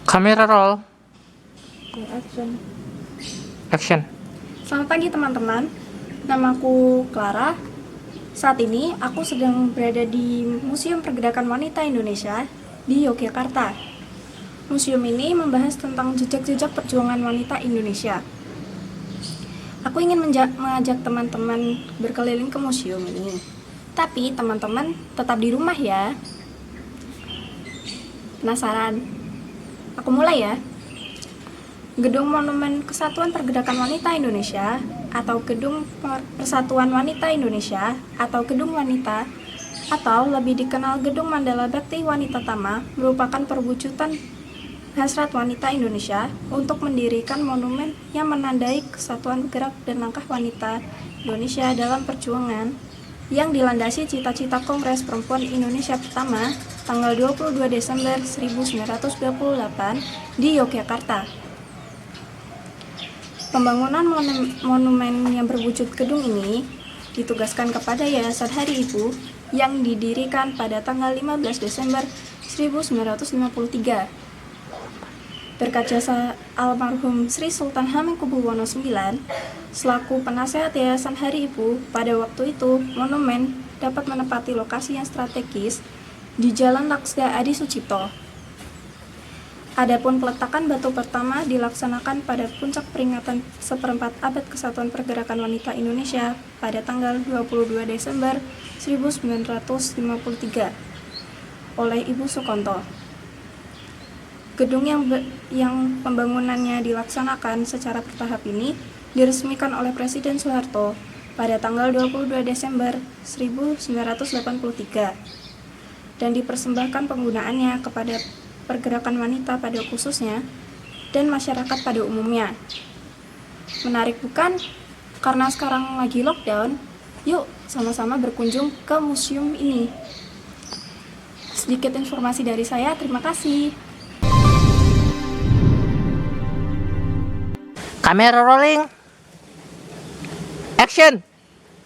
Kamera roll, Action. action. Selamat pagi teman-teman, namaku Clara. Saat ini aku sedang berada di Museum Pergerakan Wanita Indonesia di Yogyakarta. Museum ini membahas tentang jejak-jejak perjuangan wanita Indonesia. Aku ingin mengajak teman-teman berkeliling ke museum ini. Tapi teman-teman tetap di rumah ya. Penasaran? Aku mulai ya. Gedung Monumen Kesatuan Pergerakan Wanita Indonesia atau Gedung Persatuan Wanita Indonesia atau Gedung Wanita atau lebih dikenal Gedung Mandala Bakti Wanita Tama merupakan perwujudan hasrat wanita Indonesia untuk mendirikan monumen yang menandai kesatuan gerak dan langkah wanita Indonesia dalam perjuangan yang dilandasi cita-cita Kongres Perempuan Indonesia pertama tanggal 22 Desember 1928 di Yogyakarta. Pembangunan monumen yang berwujud gedung ini ditugaskan kepada Yayasan Hari Ibu yang didirikan pada tanggal 15 Desember 1953. Berkat jasa almarhum Sri Sultan Hamengkubuwono IX selaku penasehat Yayasan Hari Ibu, pada waktu itu monumen dapat menempati lokasi yang strategis di Jalan Laksda Adi Sucipto. Adapun peletakan batu pertama dilaksanakan pada puncak peringatan seperempat abad Kesatuan Pergerakan Wanita Indonesia pada tanggal 22 Desember 1953 oleh Ibu Sukonto. Gedung yang pembangunannya dilaksanakan secara bertahap ini diresmikan oleh Presiden Soeharto pada tanggal 22 Desember 1983 dan dipersembahkan penggunaannya kepada pergerakan wanita pada khususnya dan masyarakat pada umumnya. Menarik bukan? Karena sekarang lagi lockdown, yuk sama-sama berkunjung ke museum ini. Sedikit informasi dari saya, terima kasih. Kamera rolling, action.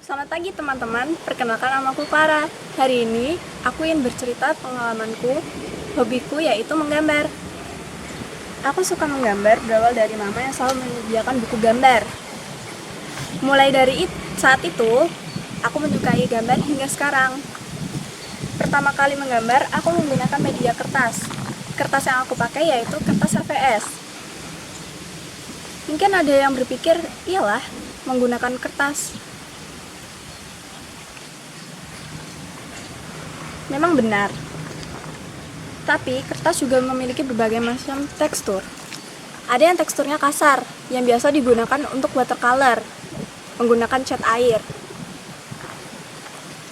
Selamat pagi teman-teman, perkenalkan namaku Clara. Hari ini aku ingin bercerita pengalamanku, hobiku yaitu menggambar. Aku suka menggambar berawal dari mama yang selalu menyediakan buku gambar. Mulai dari saat itu, aku menyukai gambar hingga sekarang. Pertama kali menggambar, aku menggunakan media kertas. Kertas yang aku pakai yaitu kertas HVS. Mungkin ada yang berpikir, iyalah, menggunakan kertas. Memang benar. Tapi kertas juga memiliki berbagai macam tekstur. Ada yang teksturnya kasar, yang biasa digunakan untuk watercolor, menggunakan cat air.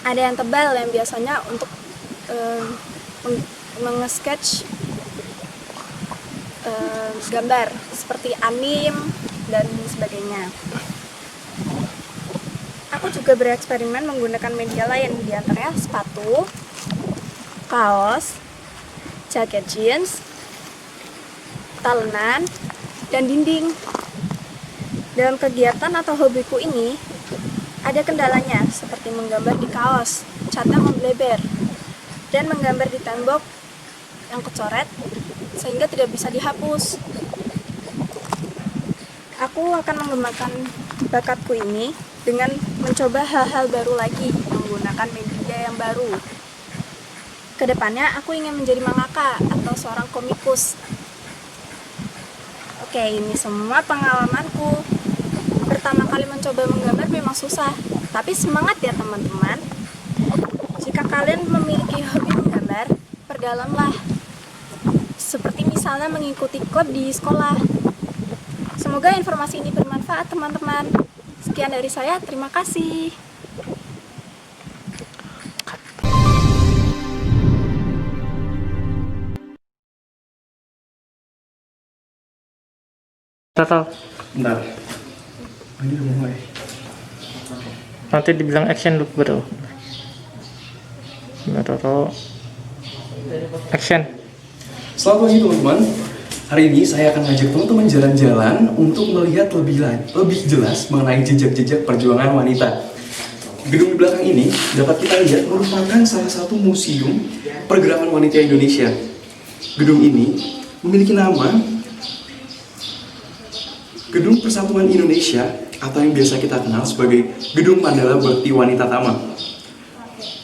Ada yang tebal, yang biasanya untuk menge-sketch gambar, seperti anime dan sebagainya. Aku juga bereksperimen menggunakan media lain, diantaranya sepatu, kaos, jaket jeans, talenan, dan dinding. Dalam kegiatan atau hobiku ini, ada kendalanya seperti menggambar di kaos, catnya membleber, dan menggambar di tembok yang kecoret sehingga tidak bisa dihapus. Aku akan mengembangkan bakatku ini dengan mencoba hal-hal baru lagi, menggunakan media yang baru. Kedepannya aku ingin menjadi mangaka atau seorang komikus. Oke, ini semua pengalamanku. Pertama kali mencoba menggambar memang susah, tapi semangat ya teman-teman. Jika kalian memiliki hobi menggambar, perdalamlah. Seperti misalnya mengikuti klub di sekolah. Semoga informasi ini bermanfaat teman-teman. Sekian dari saya, terima kasih. Total. Bentar. Ini udah mulai. Nanti dibilang action dulu baru. Total. Action. Selamat pagi teman-teman. Hari ini saya akan ngajak teman-teman jalan-jalan untuk melihat lebih jelas mengenai jejak-jejak perjuangan wanita. Gedung di belakang ini dapat kita lihat merupakan salah satu museum pergerakan wanita Indonesia. Gedung ini memiliki nama Gedung Persatuan Indonesia atau yang biasa kita kenal sebagai Gedung Mandala Bhakti Wanita Tama.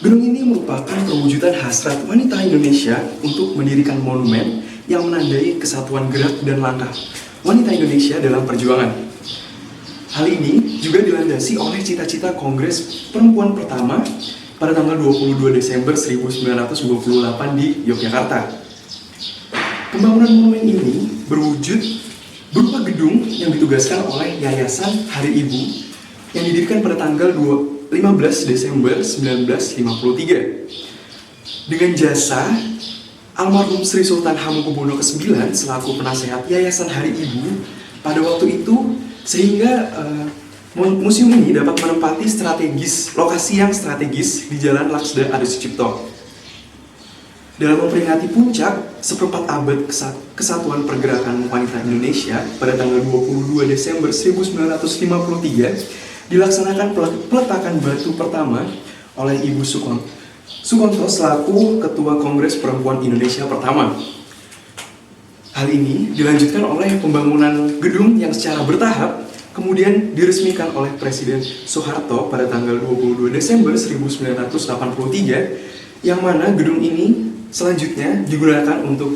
Gedung ini merupakan perwujudan hasrat wanita Indonesia untuk mendirikan monumen yang menandai kesatuan gerak dan langkah wanita Indonesia dalam perjuangan. Hal ini juga dilandasi oleh cita-cita Kongres Perempuan pertama pada tanggal 22 Desember 1928 di Yogyakarta. Pembangunan monumen ini berwujud berupa gedung yang ditugaskan oleh Yayasan Hari Ibu yang didirikan pada tanggal 15 Desember 1953. Dengan jasa almarhum Sri Sultan Hamengkubuwono ke-9 selaku penasehat Yayasan Hari Ibu pada waktu itu, sehingga museum ini dapat menempati lokasi yang strategis di Jalan Laksda Adi Sucipto. Dalam memperingati puncak seperempat abad kesatuan pergerakan wanita Indonesia pada tanggal 22 Desember 1953, dilaksanakan peletakan batu pertama oleh Ibu Sukonto selaku Ketua Kongres Perempuan Indonesia pertama. Hal ini dilanjutkan oleh pembangunan gedung yang secara bertahap kemudian diresmikan oleh Presiden Soeharto pada tanggal 22 Desember 1983, yang mana gedung ini selanjutnya digunakan untuk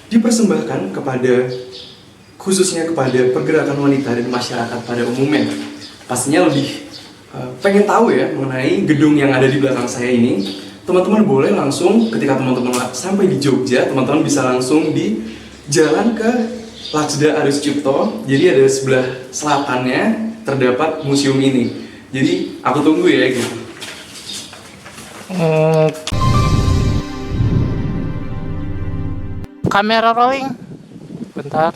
dipersembahkan khususnya kepada pergerakan wanita dan masyarakat pada umumnya. Pastinya lebih pengen tahu ya mengenai gedung yang ada di belakang saya ini. Teman-teman boleh langsung ketika teman-teman sampai di Jogja, teman-teman bisa langsung di jalan ke Laksda Adi Sucipto. Jadi ada sebelah selatannya terdapat museum ini. Jadi aku tunggu ya gitu. Kamera rolling. Bentar.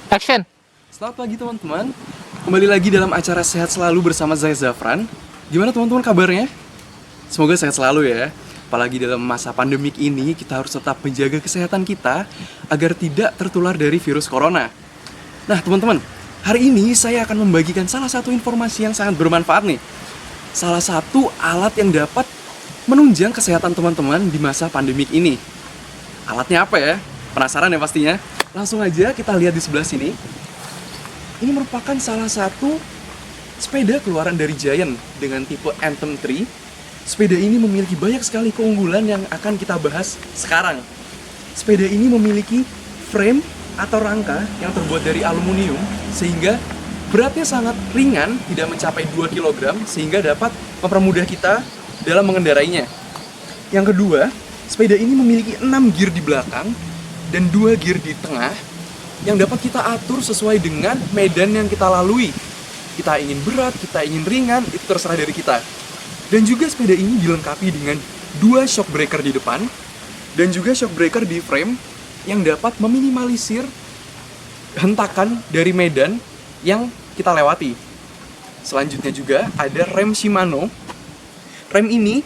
Action. Selamat pagi teman-teman. Kembali lagi dalam acara Sehat Selalu bersama saya Zafran. Gimana teman-teman kabarnya? Semoga sehat selalu ya. Apalagi dalam masa pandemik ini, kita harus tetap menjaga kesehatan kita agar tidak tertular dari virus corona. Nah teman-teman, hari ini saya akan membagikan salah satu informasi yang sangat bermanfaat nih. Salah satu alat yang dapat menunjang kesehatan teman-teman di masa pandemik ini. Alatnya apa ya? Penasaran ya pastinya? Langsung aja kita lihat di sebelah sini. Ini merupakan salah satu sepeda keluaran dari Giant dengan tipe Anthem 3. Sepeda ini memiliki banyak sekali keunggulan yang akan kita bahas sekarang. Sepeda ini memiliki frame atau rangka yang terbuat dari aluminium sehingga beratnya sangat ringan, tidak mencapai 2 kg, sehingga dapat mempermudah kita dalam mengendarainya. Yang kedua, sepeda ini memiliki 6 gear di belakang dan 2 gear di tengah yang dapat kita atur sesuai dengan medan yang kita lalui. Kita ingin berat, kita ingin ringan, itu terserah dari kita. Dan juga sepeda ini dilengkapi dengan 2 shock breaker di depan dan juga shock breaker di frame yang dapat meminimalisir hentakan dari medan yang kita lewati. Selanjutnya juga ada rem Shimano. Rem ini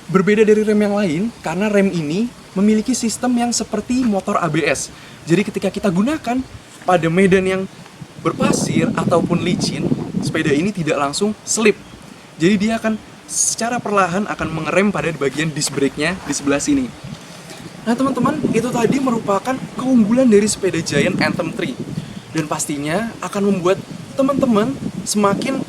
berbeda dari rem yang lain karena rem ini memiliki sistem yang seperti motor ABS. Jadi ketika kita gunakan pada medan yang berpasir ataupun licin, sepeda ini tidak langsung slip. Jadi dia akan secara perlahan akan mengerem pada bagian disc brake-nya di sebelah sini. Nah teman-teman, itu tadi merupakan keunggulan dari sepeda Giant Anthem 3. Dan pastinya akan membuat teman-teman semakin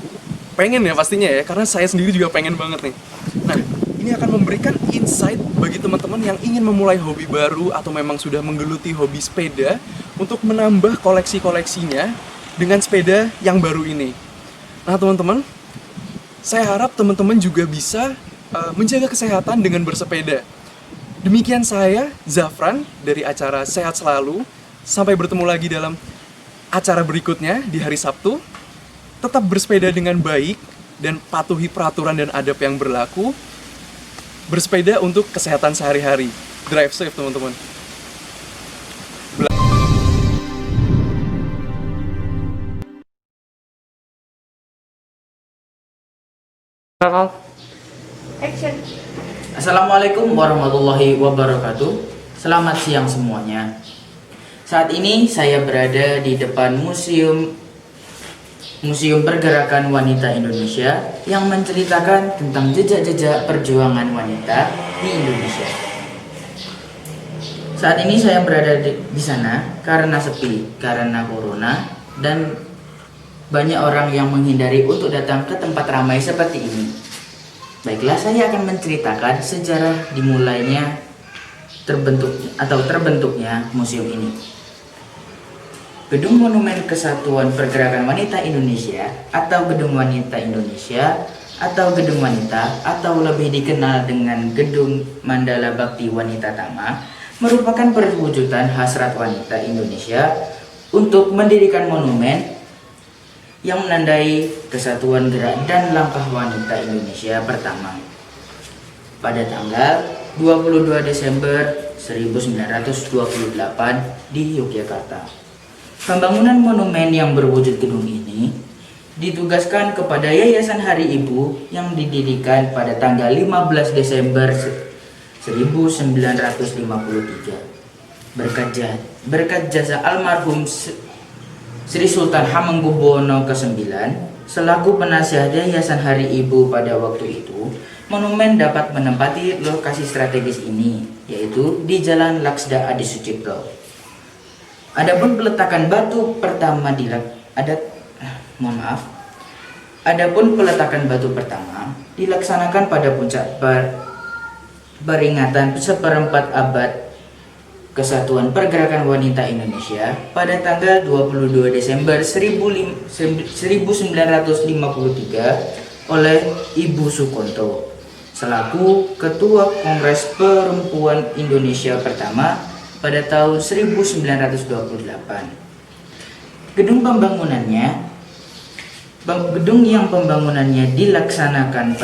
pengen ya pastinya ya, karena saya sendiri juga pengen banget nih. Nah, ini akan memberikan insight bagi teman-teman yang ingin memulai hobi baru atau memang sudah menggeluti hobi sepeda untuk menambah koleksi-koleksinya dengan sepeda yang baru ini. Nah teman-teman, saya harap teman-teman juga bisa menjaga kesehatan dengan bersepeda. Demikian saya, Zafran, dari acara Sehat Selalu. Sampai bertemu lagi dalam acara berikutnya di hari Sabtu. Tetap bersepeda dengan baik dan patuhi peraturan dan adab yang berlaku. Bersepeda untuk kesehatan sehari-hari. Drive safe, teman-teman. Action. Assalamualaikum warahmatullahi wabarakatuh. Selamat siang semuanya. Saat ini saya berada di depan Museum Pergerakan Wanita Indonesia yang menceritakan tentang jejak-jejak perjuangan wanita di Indonesia. Saat ini saya berada di sana karena sepi, karena corona, dan banyak orang yang menghindari untuk datang ke tempat ramai seperti ini. Baiklah, saya akan menceritakan sejarah dimulainya terbentuknya museum ini. Gedung Monumen Kesatuan Pergerakan Wanita Indonesia atau Gedung Wanita Indonesia atau Gedung Wanita atau lebih dikenal dengan Gedung Mandala Bakti Wanita Tama merupakan perwujudan hasrat wanita Indonesia untuk mendirikan monumen yang menandai kesatuan gerak dan langkah wanita Indonesia pertama pada tanggal 22 Desember 1928 di Yogyakarta. Pembangunan monumen yang berwujud gedung ini ditugaskan kepada Yayasan Hari Ibu yang didirikan pada tanggal 15 Desember 1953. Berkat jasa almarhum Sri Sultan Hamengkubuwono ke-9 selaku penasihat Yayasan Hari Ibu pada waktu itu, monumen dapat menempati lokasi strategis ini, yaitu di Jalan Laksda Adi Sucipto. Adapun peletakan batu pertama dilaksanakan pada puncak peringatan seperempat abad Kesatuan Pergerakan Wanita Indonesia pada tanggal 22 Desember 1953 oleh Ibu Sukonto selaku Ketua Kongres Perempuan Indonesia pertama pada tahun 1928. Gedung yang pembangunannya dilaksanakan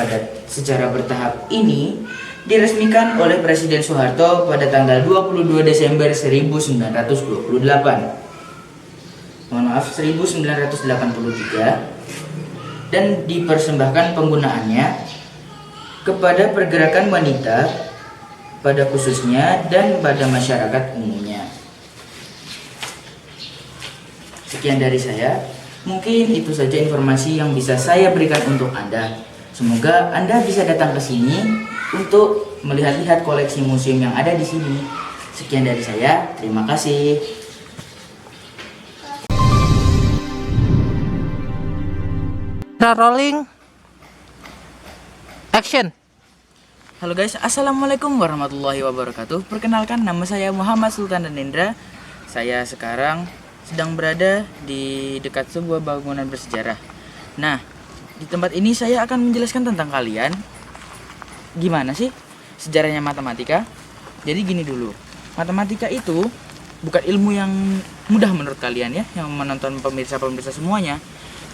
secara bertahap ini diresmikan oleh Presiden Soeharto pada tanggal 22 Desember 1983 dan dipersembahkan penggunaannya kepada pergerakan wanita pada khususnya dan pada masyarakat umumnya. Sekian dari saya. Mungkin itu saja informasi yang bisa saya berikan untuk Anda. Semoga Anda bisa datang ke sini untuk melihat-lihat koleksi museum yang ada di sini. Sekian dari saya. Terima kasih. Rolling. Action. Halo guys, assalamualaikum warahmatullahi wabarakatuh. Perkenalkan, nama saya Muhammad Sultan Danendra. Saya sekarang sedang berada di dekat sebuah bangunan bersejarah. Nah, di tempat ini saya akan menjelaskan tentang kalian gimana sih sejarahnya matematika. Jadi gini dulu, matematika itu bukan ilmu yang mudah menurut kalian ya, yang menonton pemirsa-pemirsa semuanya.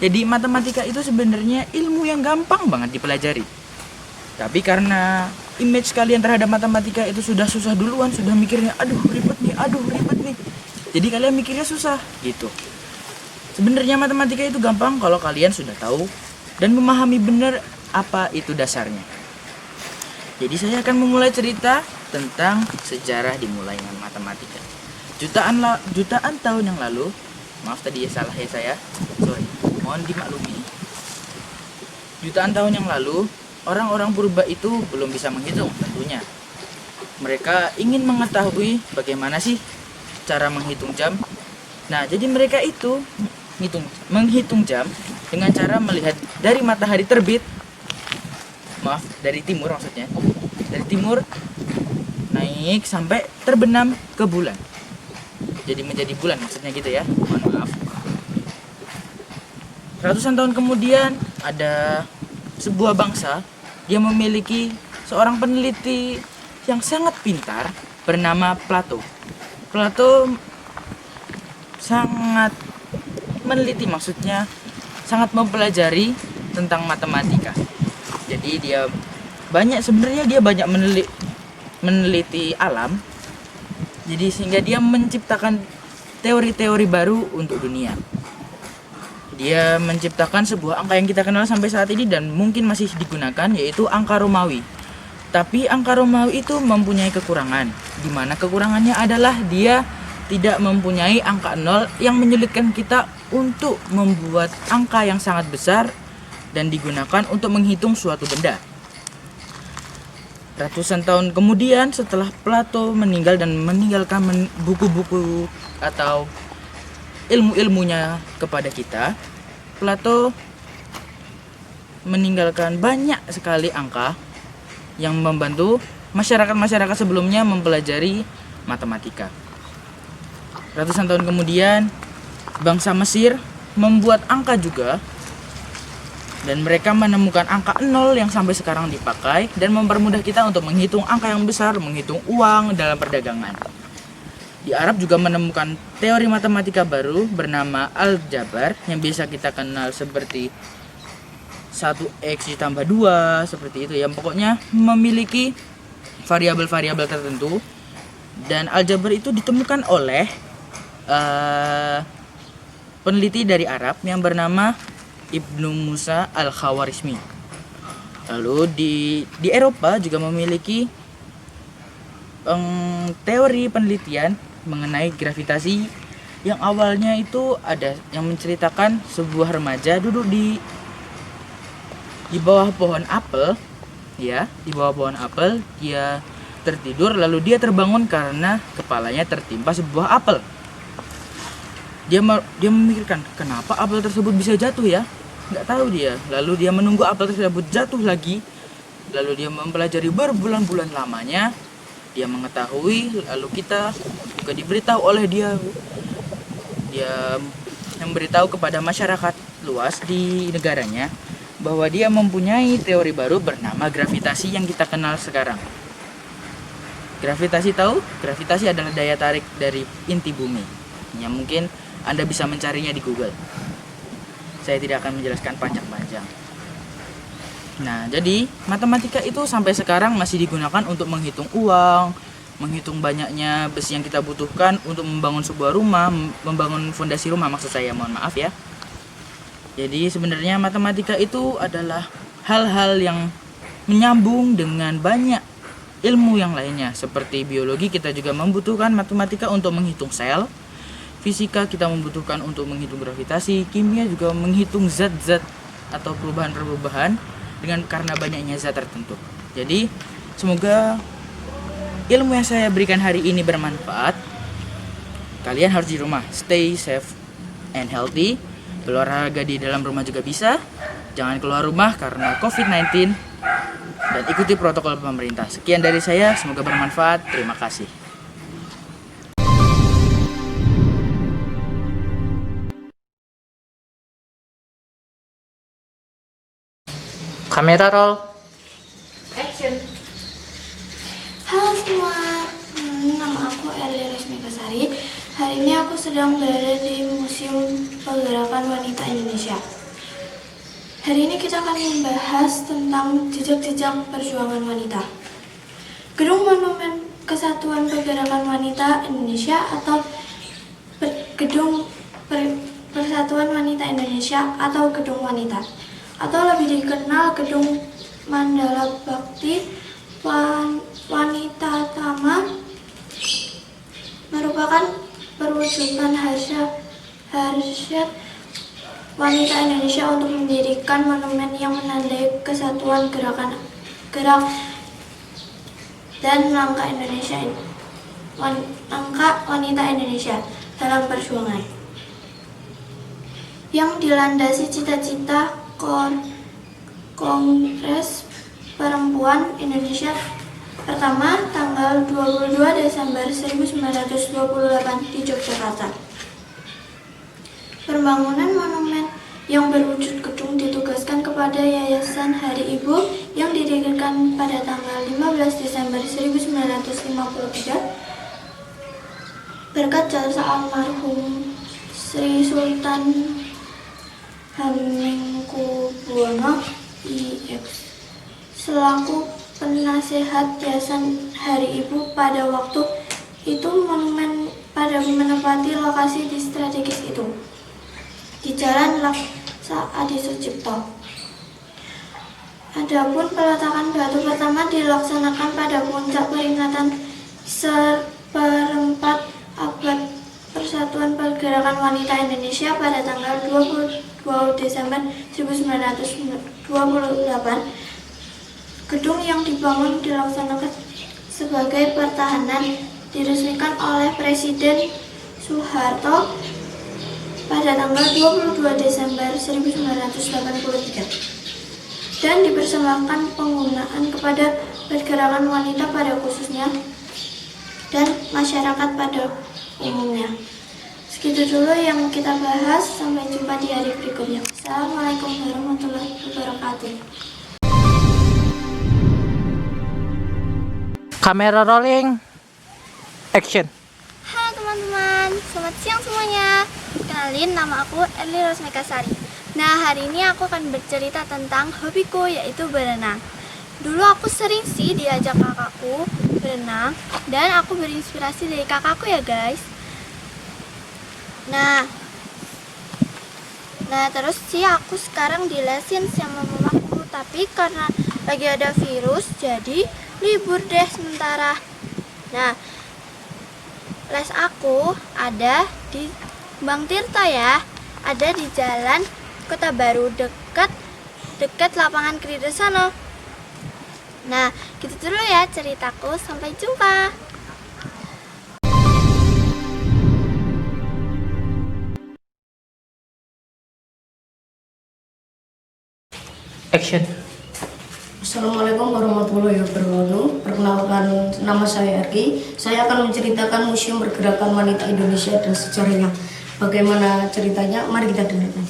Jadi matematika itu sebenarnya ilmu yang gampang banget dipelajari. Tapi karena image kalian terhadap matematika itu sudah susah duluan, sudah mikirnya aduh ribet nih. Jadi kalian mikirnya susah gitu. Sebenarnya matematika itu gampang kalau kalian sudah tahu dan memahami benar apa itu dasarnya. Jadi saya akan memulai cerita tentang sejarah dimulainya matematika. Jutaan tahun yang lalu, maaf tadi salah ya saya. Sorry, mohon dimaklumi. Jutaan tahun yang lalu, orang-orang purba itu belum bisa menghitung tentunya. Mereka ingin mengetahui bagaimana sih cara menghitung jam. Nah, jadi mereka itu menghitung jam dengan cara melihat dari matahari terbit. Maaf, dari timur maksudnya. Dari timur naik sampai terbenam ke bulan. Jadi menjadi bulan maksudnya gitu ya. Mohon maaf. Ratusan tahun kemudian ada sebuah bangsa yang memiliki seorang peneliti yang sangat pintar bernama Plato. Plato sangat meneliti, maksudnya sangat mempelajari tentang matematika. Jadi dia banyak meneliti alam. Jadi sehingga dia menciptakan teori-teori baru untuk dunia. Dia menciptakan sebuah angka yang kita kenal sampai saat ini dan mungkin masih digunakan, yaitu angka Romawi. Tapi angka Romawi itu mempunyai kekurangan, di mana kekurangannya adalah dia tidak mempunyai angka 0 yang menyulitkan kita untuk membuat angka yang sangat besar dan digunakan untuk menghitung suatu benda. Ratusan tahun kemudian setelah Plato meninggal dan meninggalkan buku-buku atau ilmu-ilmunya kepada kita, Plato meninggalkan banyak sekali angka yang membantu masyarakat-masyarakat sebelumnya mempelajari matematika. Ratusan tahun kemudian, bangsa Mesir membuat angka juga, dan mereka menemukan angka 0 yang sampai sekarang dipakai dan mempermudah kita untuk menghitung angka yang besar, menghitung uang dalam perdagangan. Di Arab juga menemukan teori matematika baru bernama aljabar yang biasa kita kenal seperti 1x ditambah 2, seperti itu. Yang pokoknya memiliki variabel-variabel tertentu, dan aljabar itu ditemukan oleh peneliti dari Arab yang bernama Ibnu Musa al-Khawarizmi. Lalu di Eropa juga memiliki teori penelitian mengenai gravitasi yang awalnya itu ada yang menceritakan sebuah remaja duduk di bawah pohon apel, ya, di bawah pohon apel. Dia tertidur lalu dia terbangun karena kepalanya tertimpa sebuah apel. Dia memikirkan kenapa apel tersebut bisa jatuh ya, nggak tahu dia. Lalu dia menunggu apel tersebut jatuh lagi, lalu dia mempelajari berbulan-bulan lamanya. Dia mengetahui, lalu kita juga diberitahu oleh dia memberitahu kepada masyarakat luas di negaranya bahwa dia mempunyai teori baru bernama gravitasi yang kita kenal sekarang. Gravitasi tahu? Gravitasi adalah daya tarik dari inti bumi. Ya, mungkin Anda bisa mencarinya di Google. Saya tidak akan menjelaskan panjang-panjang. Nah, jadi matematika itu sampai sekarang masih digunakan untuk menghitung uang, menghitung banyaknya besi yang kita butuhkan untuk membangun sebuah rumah, membangun fondasi rumah maksud saya, mohon maaf ya. Jadi sebenarnya matematika itu adalah hal-hal yang menyambung dengan banyak ilmu yang lainnya. Seperti biologi, kita juga membutuhkan matematika untuk menghitung sel. Fisika kita membutuhkan untuk menghitung gravitasi. Kimia juga menghitung zat-zat atau perubahan-perubahan karena banyaknya zat tertentu. Jadi semoga ilmu yang saya berikan hari ini bermanfaat. Kalian harus di rumah, stay safe and healthy. Berolahraga di dalam rumah juga bisa. Jangan keluar rumah karena COVID-19. Dan ikuti protokol pemerintah. Sekian dari saya, semoga bermanfaat. Terima kasih. Kamera roll. Action. Halo semua, nama aku Erli Resmi Kasari. Hari ini aku sedang berada di Museum Pergerakan Wanita Indonesia. Hari ini kita akan membahas tentang jejak-jejak perjuangan wanita. Gedung Monumen Kesatuan Pergerakan Wanita Indonesia atau Gedung Persatuan Wanita Indonesia atau Gedung Wanita, atau lebih dikenal Gedung Mandala Bakti Wanita Tama, merupakan perwujudan hasrat wanita Indonesia untuk mendirikan monumen yang menandai kesatuan gerak dan langkah wanita Indonesia dalam perjuangan yang dilandasi cita-cita Kongres Perempuan Indonesia pertama tanggal 22 Desember 1928 di Yogyakarta. Pembangunan monumen yang berwujud gedung ditugaskan kepada Yayasan Hari Ibu yang didirikan pada tanggal 15 Desember 1953 berkat jasa almarhum Sri Sultan Hamengkubuwono IX selaku penasehat Yayasan Hari Ibu pada waktu itu. Monumen pada menempati lokasi di strategis itu di Jalan Laksa Adi Sucipto. Adapun peletakan batu pertama dilaksanakan pada puncak peringatan seperempat abad Persatuan Pergerakan Wanita Indonesia pada tanggal 22 Desember 1928. Gedung yang dibangun dilaksanakan sebagai pertahanan diresmikan oleh Presiden Soeharto pada tanggal 22 Desember 1983 dan dipersembahkan penggunaan kepada pergerakan wanita pada khususnya dan masyarakat pada umumnya. Segitu dulu yang kita bahas, sampai jumpa di hari berikutnya. Assalamualaikum warahmatullahi wabarakatuh. Kamera rolling. Action. Halo teman-teman, selamat siang semuanya. Kenalin, nama aku Erli Rosmekasari. Nah, hari ini aku akan bercerita tentang hobiku, yaitu berenang. Dulu aku sering sih diajak kakakku berenang, dan aku berinspirasi dari kakakku ya guys. Nah terus sih aku sekarang dilesin sama mamaku, tapi karena lagi ada virus jadi libur deh sementara. Nah, les aku ada di Bang Tirta ya, ada di Jalan Kota Baru dekat lapangan Krida sana. Nah, gitu dulu ya ceritaku, sampai jumpa. Action. Assalamualaikum warahmatullahi wabarakatuh. Perkenalkan, nama saya Erki. Saya akan menceritakan Museum Pergerakan Wanita Indonesia dan sejarahnya. Bagaimana ceritanya? Mari kita dengarkan.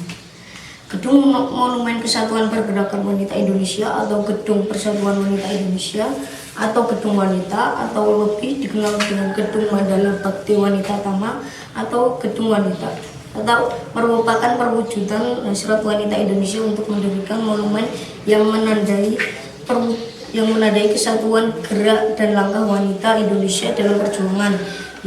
Gedung Monumen Kesatuan Pergerakan Wanita Indonesia atau Gedung Persatuan Wanita Indonesia atau Gedung Wanita atau lebih dikenal dengan Gedung Mandala Bakti Wanita Tama atau Gedung Wanita, atau merupakan perwujudan hasrat wanita Indonesia untuk mendirikan monumen yang menandai kesatuan gerak dan langkah wanita Indonesia dalam perjuangan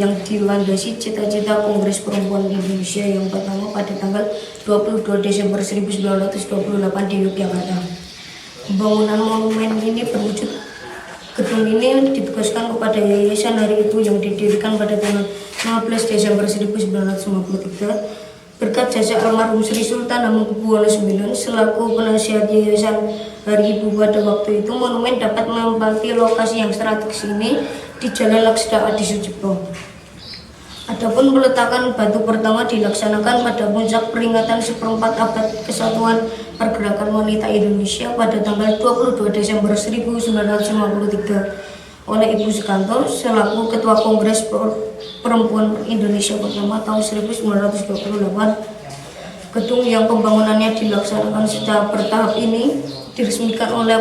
yang dilandasi cita-cita Kongres Perempuan Indonesia yang pertama pada tanggal 22 Desember 1928 di Yogyakarta. Pembangunan monumen ini berwujud gedung ini ditugaskan kepada Yayasan Hari Ibu yang didirikan pada tanggal 15 Desember 1953 berkat jasa almarhum Sri Sultan Hamengkubuwono IX selaku penasihat Yayasan Hari Ibu pada waktu itu. Monumen dapat menempati lokasi yang strategis ini di Jalan Laksda Adi Sucipto. Adapun peletakan batu pertama dilaksanakan pada puncak peringatan seperempat abad Kesatuan Pergerakan Wanita Indonesia pada tanggal 22 Desember 1953 oleh Ibu Sukanto selaku Ketua Kongres Perempuan Indonesia pertama tahun 1928. Gedung yang pembangunannya dilaksanakan secara bertahap ini diresmikan oleh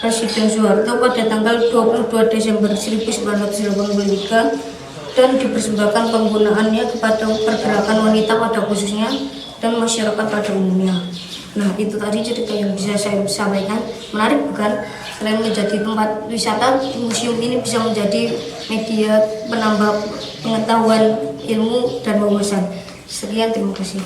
Presiden Soeharto pada tanggal 22 Desember 1983 dan dipersembahkan penggunaannya kepada pergerakan wanita pada khususnya dan masyarakat pada umumnya. Nah, itu tadi cerita yang bisa saya sampaikan. Menarik bukan? Selain menjadi tempat wisata, museum ini bisa menjadi media penambah pengetahuan, ilmu, dan wawasan. Sekian, terima kasih.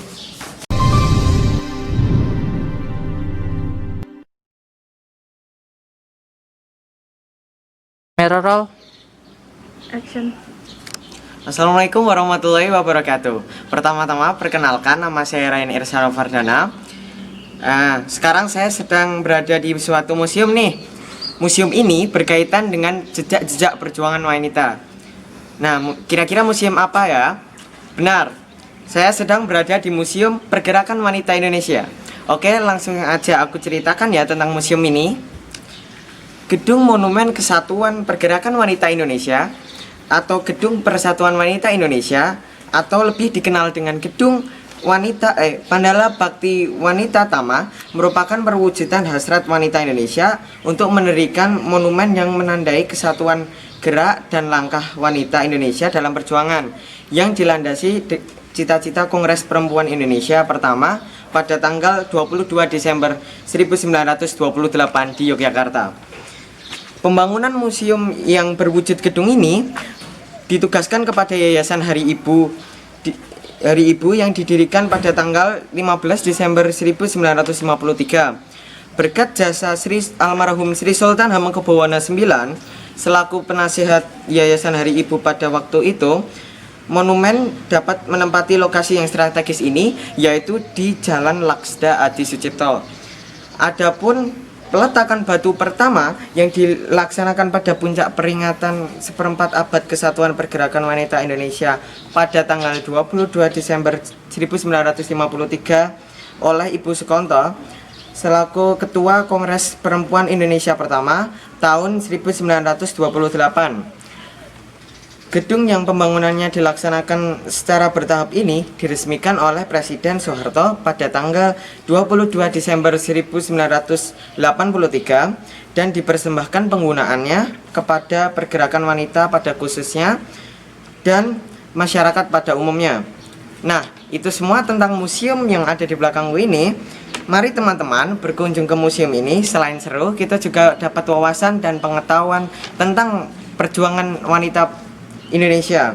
Kamera roll. Action. Assalamualaikum warahmatullahi wabarakatuh. Pertama-tama perkenalkan, nama saya Ryan Irsara Fardana. Sekarang saya sedang berada di suatu museum nih. Museum ini berkaitan dengan jejak-jejak perjuangan wanita. Nah, kira-kira museum apa ya? Benar, saya sedang berada di Museum Pergerakan Wanita Indonesia. Oke, langsung aja aku ceritakan ya tentang museum ini. Gedung Monumen Kesatuan Pergerakan Wanita Indonesia atau Gedung Persatuan Wanita Indonesia atau lebih dikenal dengan Gedung Mandala Bakti Wanita Tama merupakan perwujudan hasrat wanita Indonesia untuk mendirikan monumen yang menandai kesatuan gerak dan langkah wanita Indonesia dalam perjuangan yang dilandasi cita-cita Kongres Perempuan Indonesia pertama pada tanggal 22 Desember 1928 di Yogyakarta. Pembangunan museum yang berwujud gedung ini ditugaskan kepada Yayasan Hari Ibu yang didirikan pada tanggal 15 Desember 1953 berkat jasa almarhum Sri Sultan Hamengkubuwono IX selaku penasihat Yayasan Hari Ibu pada waktu itu. Monumen dapat menempati lokasi yang strategis ini, yaitu di Jalan Laksda Adi Sucipto. Adapun peletakan batu pertama yang dilaksanakan pada puncak peringatan seperempat abad Kesatuan Pergerakan Wanita Indonesia pada tanggal 22 Desember 1953 oleh Ibu Sukonto selaku Ketua Kongres Perempuan Indonesia pertama tahun 1928. Gedung yang pembangunannya dilaksanakan secara bertahap ini diresmikan oleh Presiden Soeharto pada tanggal 22 Desember 1983 dan dipersembahkan penggunaannya kepada pergerakan wanita pada khususnya dan masyarakat pada umumnya. Nah, itu semua tentang museum yang ada di belakangku ini. Mari teman-teman berkunjung ke museum ini. Selain seru, kita juga dapat wawasan dan pengetahuan tentang perjuangan wanita Indonesia.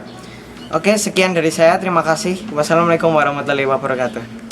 Oke, sekian dari saya. Terima kasih. Wassalamualaikum warahmatullahi wabarakatuh.